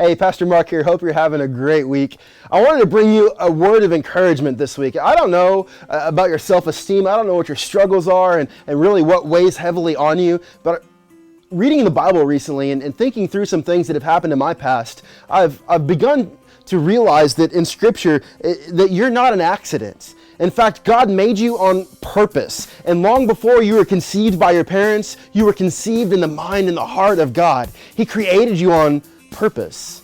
Hey, Pastor Mark here. Hope you're having a great week. I wanted to bring you a word of encouragement this week. I don't know about your self-esteem. I don't know what your struggles are and really what weighs heavily on you. But reading the Bible recently and thinking through some things that have happened in my past, I've begun to realize that in Scripture that you're not an accident. In fact, God made you on purpose. And long before you were conceived by your parents, you were conceived in the mind and the heart of God. He created you on purpose.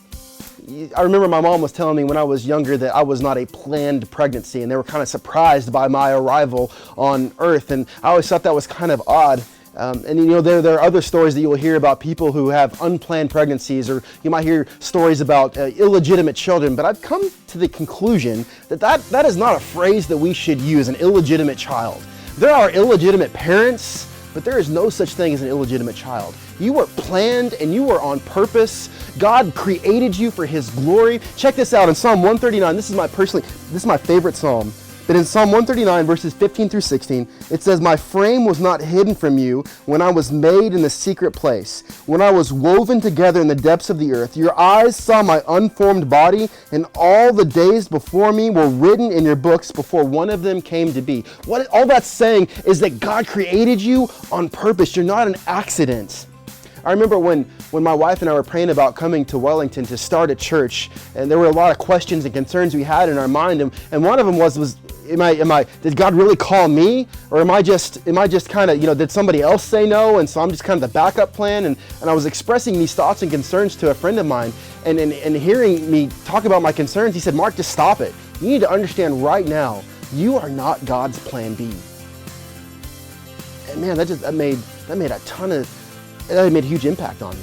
I remember my mom was telling me when I was younger that I was not a planned pregnancy, and they were kind of surprised by my arrival on earth. And I always thought that was kind of odd. And you know, there are other stories that you will hear about people who have unplanned pregnancies, or you might hear stories about illegitimate children. But I've come to the conclusion that is not a phrase that we should use, an illegitimate child. There are illegitimate parents, but there is no such thing as an illegitimate child. You were planned and you were on purpose. God created you for His glory. Check this out in Psalm 139. This is my favorite psalm. But in Psalm 139, verses 15 through 16, it says, "My frame was not hidden from you when I was made in the secret place, when I was woven together in the depths of the earth. Your eyes saw my unformed body, and all the days before me were written in your books before one of them came to be." What all that's saying is that God created you on purpose. You're not an accident. I remember when my wife and I were praying about coming to Wellington to start a church, and there were a lot of questions and concerns we had in our mind, and one of them was did God really call me, or am I just kind of, did somebody else say no, and so I'm just kind of the backup plan? And I was expressing these thoughts and concerns to a friend of mine, and hearing me talk about my concerns, he said, "Mark, just stop it. You need to understand right now, you are not God's plan B." And man, that made a huge impact on me,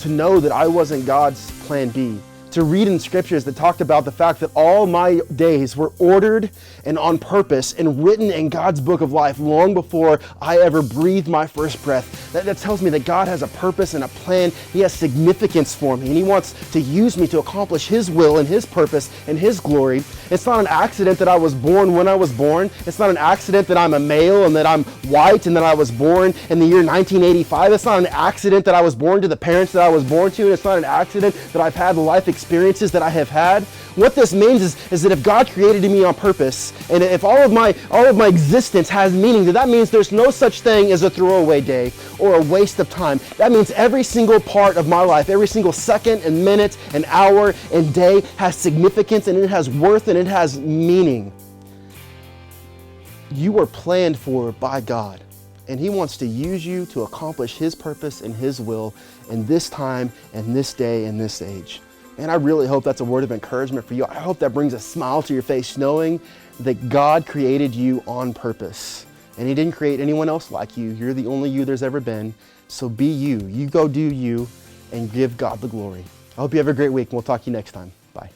to know that I wasn't God's plan B. To read in scriptures that talked about the fact that all my days were ordered and on purpose and written in God's book of life long before I ever breathed my first breath. That tells me that God has a purpose and a plan. He has significance for me, and He wants to use me to accomplish His will and His purpose and His glory. It's not an accident that I was born when I was born. It's not an accident that I'm a male and that I'm white and that I was born in the year 1985. It's not an accident that I was born to the parents that I was born to. And it's not an accident that I've had the life experiences that I have had. What this means is that if God created me on purpose, and if all of my existence has meaning, that means there's no such thing as a throwaway day or a waste of time. That means every single part of my life, every single second and minute and hour and day has significance, and it has worth, and it has meaning. You were planned for by God, and He wants to use you to accomplish His purpose and His will in this time and this day and this age. And I really hope that's a word of encouragement for you. I hope that brings a smile to your face, knowing that God created you on purpose. And He didn't create anyone else like you. You're the only you there's ever been. So be you. You go do you and give God the glory. I hope you have a great week, and we'll talk to you next time. Bye.